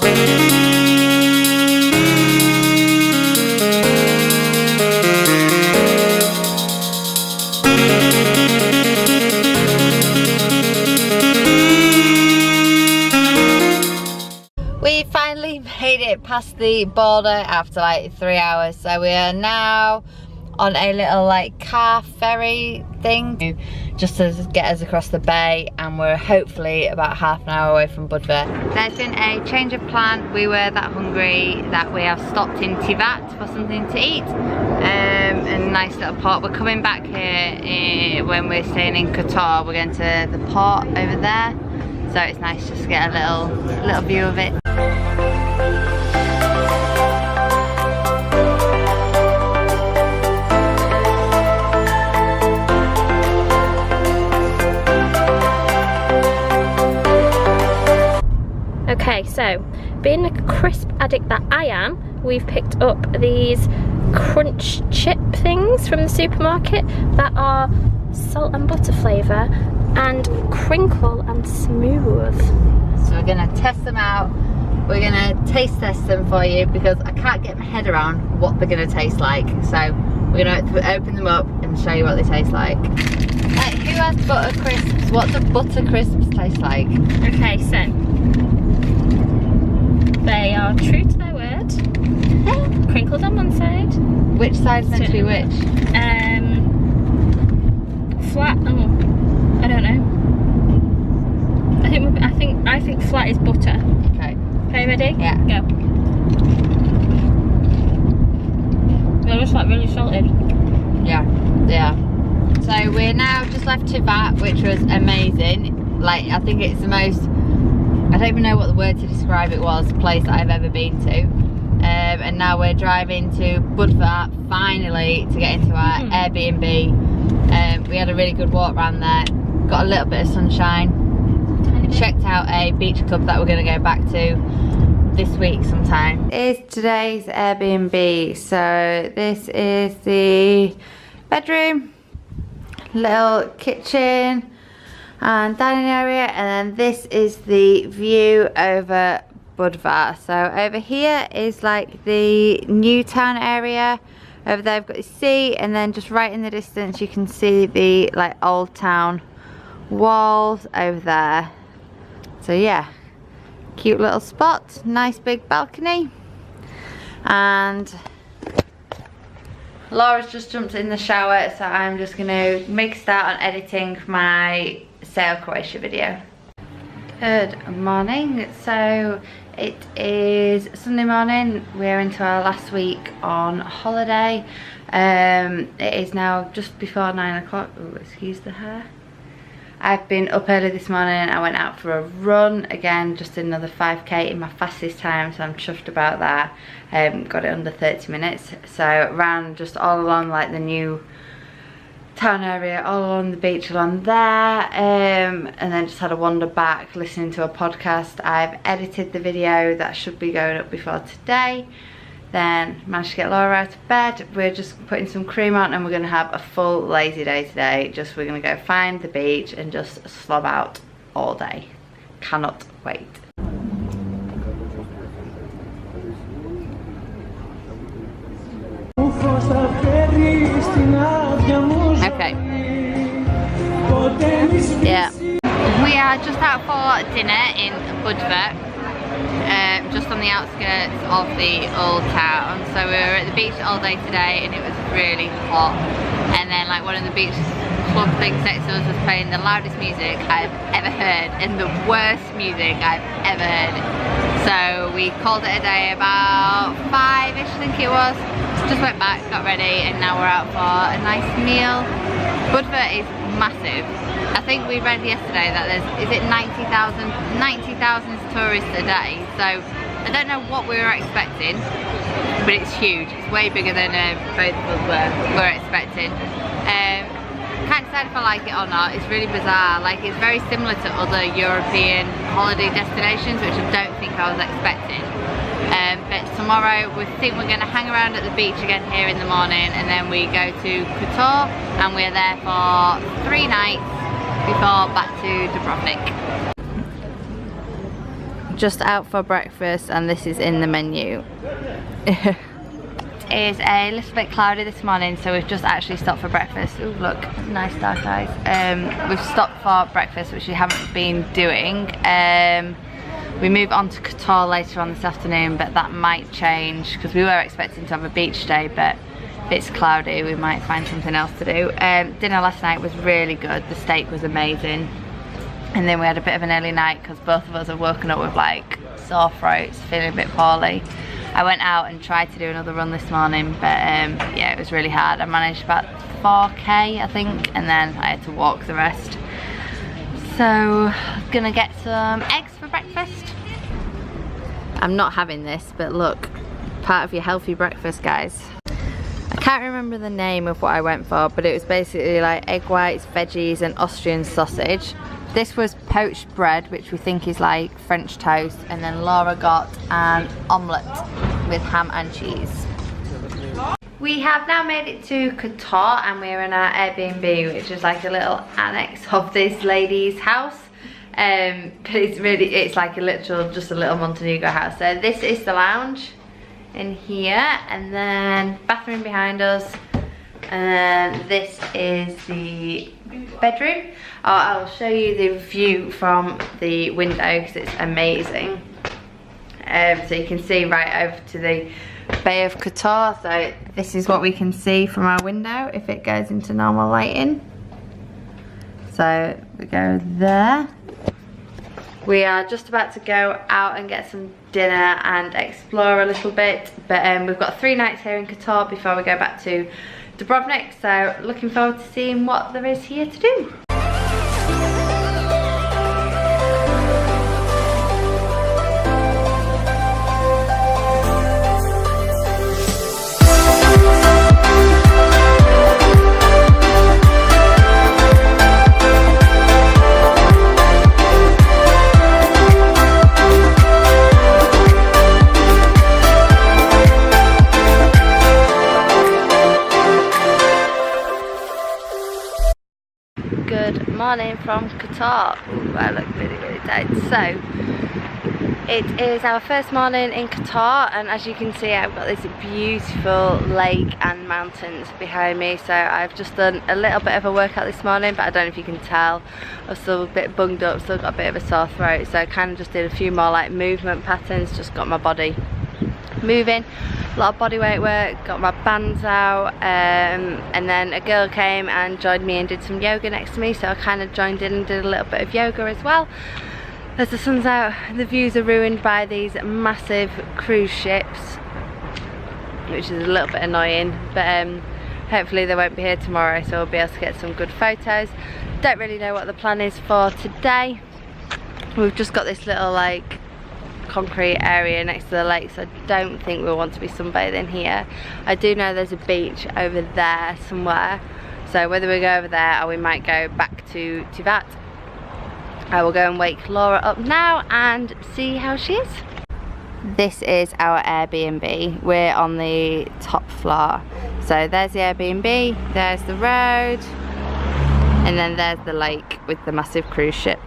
We finally made it past the border after like 3 hours, so we are now on a little like car ferry thing just to get us across the bay, and we're hopefully about half an hour away from Budva. There's been a change of plan. We were that hungry that we have stopped in Tivat for something to eat, a nice little port. We're coming back here when we're staying in Kotor. We're going to the port over there, so it's nice just to get a little view of it. Okay, so being the crisp addict that I am, we've picked up these crunch chip things from the supermarket that are salt and butter flavour and crinkle and smooth. So we're gonna test them out. We're gonna taste test them for you because I can't get my head around what they're gonna taste like. So we're gonna open them up and show you what they taste like. Who has butter crisps? What do butter crisps taste like? Okay, so they are true to their word. Crinkled on one side. Which side's meant to be which? Flat. Oh, I don't know. I think flat is butter. Okay. Okay, ready? Yeah. Go. They're just like really salted. Yeah. Yeah. So we're now just left Tivat, which was amazing. Like, I think it's the most, I don't even know what the word to describe it was, place that I've ever been to. And now we're driving to Budva finally to get into our Airbnb. We had a really good walk around there, got a little bit of sunshine, checked out a beach club that we're going to go back to this week sometime. It's today's Airbnb. So this is the bedroom, little kitchen and dining area, and then this is the view over Budva. So over here is like the new town area. Over there I've got the sea, and then just right in the distance you can see the like old town walls over there. So yeah, cute little spot, nice big balcony. And Laura's just jumped in the shower, so I'm just gonna make a start on editing my Sail Croatia video. Good morning. So it is Sunday morning. We're into our last week on holiday. It is now just before 9 o'clock. Oh, excuse the hair. I've been up early this morning. I went out for a run again, just another 5k in my fastest time, so I'm chuffed about that. Got it under 30 minutes. So ran just all along like the new town area, all along the beach along there, and then just had a wander back listening to a podcast. I've edited the video that should be going up before today, then managed to get Laura out of bed. We're just putting some cream on and we're going to have a full lazy day today. Just we're going to go find the beach and just slob out all day. Cannot wait. Okay. Yeah. We are just out for dinner in Budva, just on the outskirts of the old town. So we were at the beach all day today and it was really hot. And then like one of the beach club things next to us was playing the loudest music I've ever heard and the worst music I've ever heard. So we called it a day about 5ish, I think it was. Just went back, got ready, and now we're out for a nice meal. Budva is massive. I think we read yesterday that there's, is it 90,000 tourists a day. So I don't know what we were expecting, but it's huge. It's way bigger than both of us were expecting. Can't decide if I like it or not. It's really bizarre. Like, it's very similar to other European holiday destinations, which I don't think I was expecting. But tomorrow we think we're going to hang around at the beach again here in the morning, and then we go to Kotor and we're there for 3 nights before back to Dubrovnik. just out for breakfast and this is in the menu. It is a little bit cloudy this morning, so we've just actually stopped for breakfast. Oh look, nice dark eyes. We've stopped for breakfast, which we haven't been doing. We move on to Kotor later on this afternoon, but that might change because we were expecting to have a beach day, but if it's cloudy we might find something else to do. Dinner last night was really good. The steak was amazing, and then we had a bit of an early night because both of us have woken up with like sore throats, feeling a bit poorly. I went out and tried to do another run this morning, but yeah, it was really hard. I managed about 4k I think, and then I had to walk the rest. So gonna get some eggs for breakfast. I'm not having this, but look, part of your healthy breakfast, guys. I can't remember the name of what I went for, but it was basically like egg whites, veggies and Austrian sausage. This was poached bread, which we think is like French toast, and then Laura got an omelette with ham and cheese. We have now made it to Kotor and we're in our Airbnb, which is like a little annex of this lady's house. But it's like just a little Montenegro house. So this is the lounge in here, and then bathroom behind us, and this is the bedroom. I'll show you the view from the window because it's amazing. So you can see right over to the Bay of Kotor. So this is what we can see from our window if it goes into normal lighting. So we go there. We are just about to go out and get some dinner and explore a little bit, but we've got 3 nights here in Kotor before we go back to Dubrovnik, so looking forward to seeing what there is here to do. Good morning from Kotor. Ooh, I look really tired. So it is our first morning in Kotor, and as you can see I've got this beautiful lake and mountains behind me. So I've just done a little bit of a workout this morning, but I don't know if you can tell, I'm still a bit bunged up, still got a bit of a sore throat, so I kind of just did a few more like movement patterns, just got my body moving. A lot of body weight work, got my bands out, and then a girl came and joined me and did some yoga next to me, so I kind of joined in and did a little bit of yoga as well. As the sun's out, the views are ruined by these massive cruise ships, which is a little bit annoying, but hopefully they won't be here tomorrow, so we'll be able to get some good photos. Don't really know what the plan is for today. We've just got this little like concrete area next to the lake, so I don't think we'll want to be sunbathing here. I do know there's a beach over there somewhere, so whether we go over there or we might go back to Tivat, I will go and wake Laura up now and see how she is. This is our Airbnb. We're on the top floor, so there's the Airbnb, there's the road, and then there's the lake with the massive cruise ship.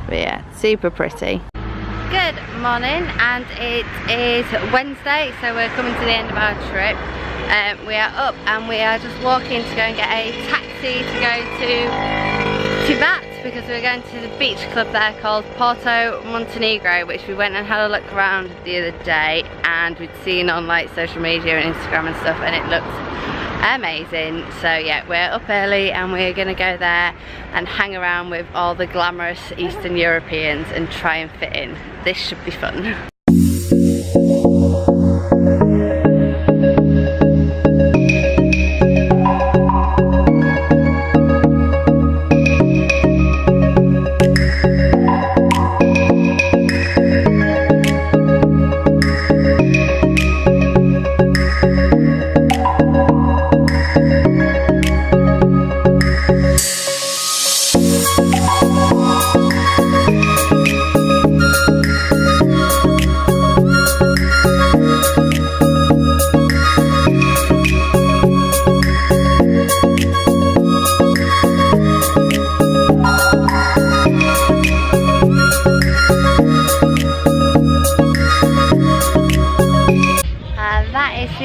But yeah, super pretty. Good morning, and it is Wednesday, so we're coming to the end of our trip. We are up and we are just walking to go and get a taxi to go to Tivat, because we're going to the beach club there called Porto Montenegro, which we went and had a look around the other day and we'd seen on like social media and Instagram and stuff, and it looks amazing. So yeah, we're up early and we're gonna go there and hang around with all the glamorous Eastern Europeans and try and fit in. This should be fun.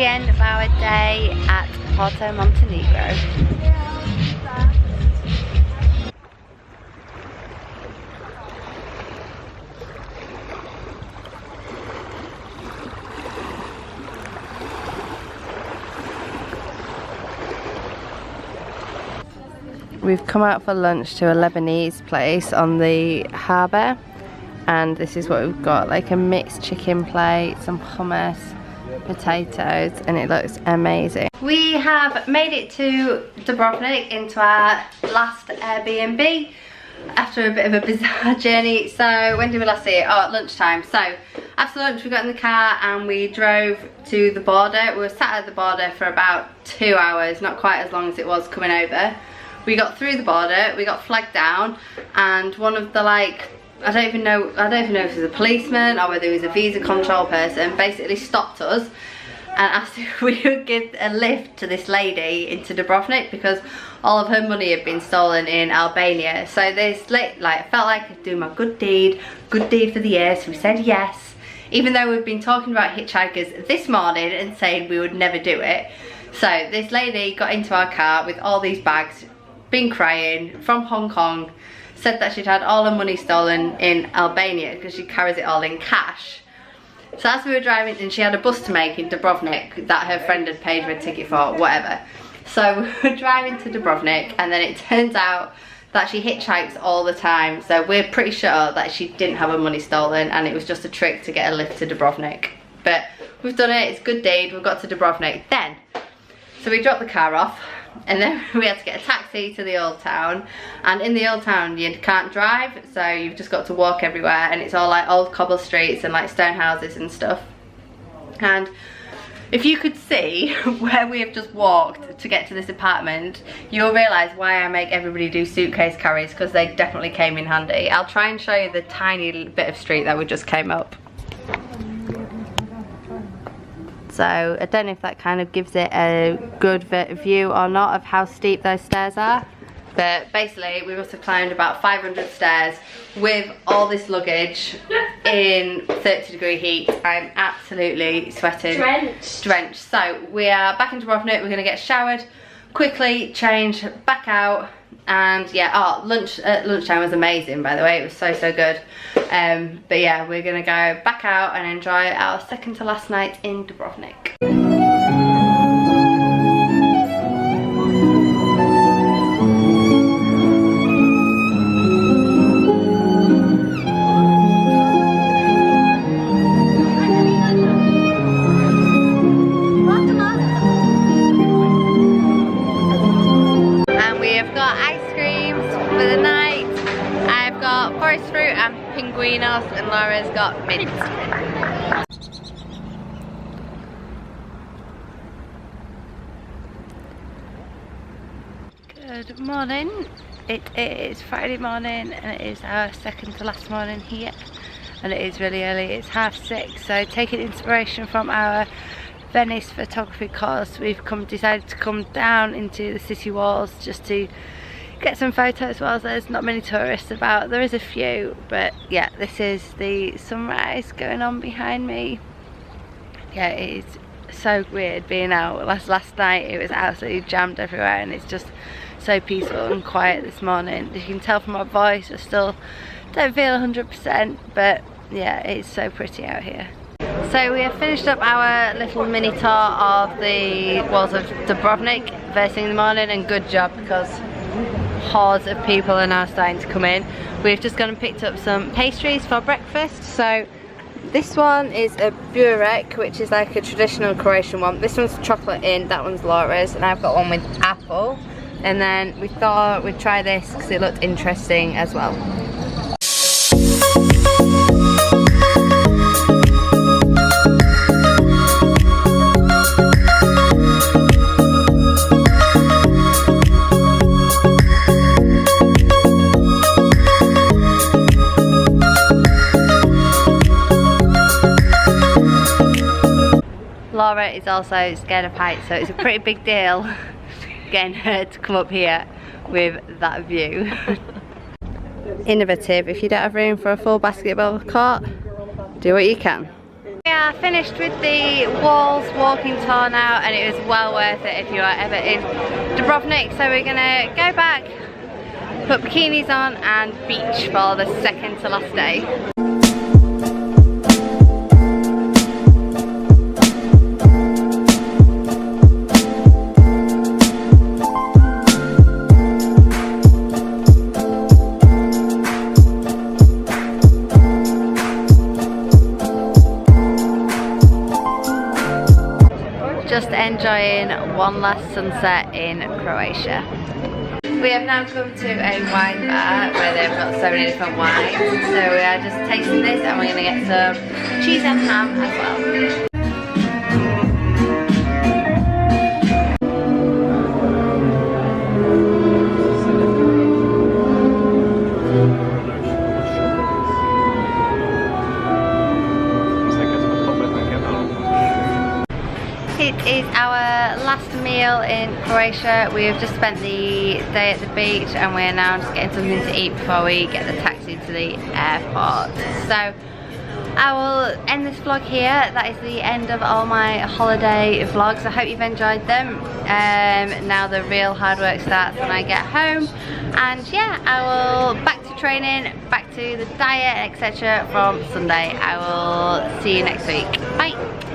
the end of our day at Porto Montenegro. We've come out for lunch to a Lebanese place on the harbour, and this is what we've got, like a mixed chicken plate, some hummus, potatoes, and it looks amazing. We have made it to Dubrovnik, into our last Airbnb after a bit of a bizarre journey. So when did we last see it? Oh, at lunchtime. So after lunch we got in the car and we drove to the border. We were sat at the border for about 2 hours, not quite as long as it was coming over. We got through the border, we got flagged down, and one of the, like, I don't even know if it was a policeman or whether it was a visa control person, basically stopped us and asked if we would give a lift to this lady into Dubrovnik because all of her money had been stolen in Albania. So this, like, I felt like I'd do my good deed for the year, so we said yes, even though we've been talking about hitchhikers this morning and saying we would never do it. So this lady got into our car with all these bags, been crying, from Hong Kong, said that she'd had all her money stolen in Albania because she carries it all in cash. So as we were driving, and she had a bus to make in Dubrovnik that her friend had paid her a ticket for, whatever. So we were driving to Dubrovnik, and then it turns out that she hitchhikes all the time. So we're pretty sure that she didn't have her money stolen and it was just a trick to get a lift to Dubrovnik. But we've done it, it's a good deed, we've got to Dubrovnik. Then, so we dropped the car off, and then we had to get a taxi to the old town, and in the old town you can't drive, so you've just got to walk everywhere, and it's all like old cobble streets and like stone houses and stuff. And if you could see where we have just walked to get to this apartment, you'll realise why I make everybody do suitcase carries, because they definitely came in handy. I'll try and show you the tiny bit of street that we just came up. So I don't know if that kind of gives it a good view or not of how steep those stairs are, but basically we must have climbed about 500 stairs with all this luggage in 30-degree heat. I'm absolutely sweating, drenched. So we are back in Dubrovnik. We're going to get showered quickly, change, back out, and yeah, lunchtime was amazing, by the way. It was so good. But yeah, we're gonna go back out and enjoy our second to last night in Dubrovnik. Fruit and pinguinos, and Laura's got mint. Good morning. It is Friday morning and it is our second to last morning here, and it is really early. It's 6:30, so taking inspiration from our Venice photography course, we've decided to come down into the city walls just to get some photos. While there's not many tourists about, there is a few, but yeah, this is the sunrise going on behind me. Yeah, it is so weird being out. Last night it was absolutely jammed everywhere, and it's just so peaceful and quiet this morning. As you can tell from my voice, I still don't feel 100%, but yeah, it's so pretty out here. So we have finished up our little mini tour of the walls of Dubrovnik first thing in the morning, and good job, because hordes of people are now starting to come in. We've just gone and picked up some pastries for breakfast. So this one is a burek, which is like a traditional Croatian one. This one's chocolate in, that one's Laura's, and I've got one with apple. And then we thought we'd try this because it looked interesting as well. Laura is also scared of heights, so it's a pretty big deal getting her to come up here with that view. Innovative. If you don't have room for a full basketball court, do what you can. We are finished with the walls walking tour now, and it was well worth it if you are ever in Dubrovnik. So we're gonna go back, put bikinis on and beach for the second to last day. Just enjoying one last sunset in Croatia. We have now come to a wine bar where they've got so many different wines. So we are just tasting this and we're going to get some cheese and ham as well. It is our last meal in Croatia. We have just spent the day at the beach and we're now just getting something to eat before we get the taxi to the airport. So I will end this vlog here. That is the end of all my holiday vlogs. I hope you've enjoyed them. Now the real hard work starts when I get home. And yeah, I will back to training, back to the diet, etc. from Sunday. I will see you next week. Bye.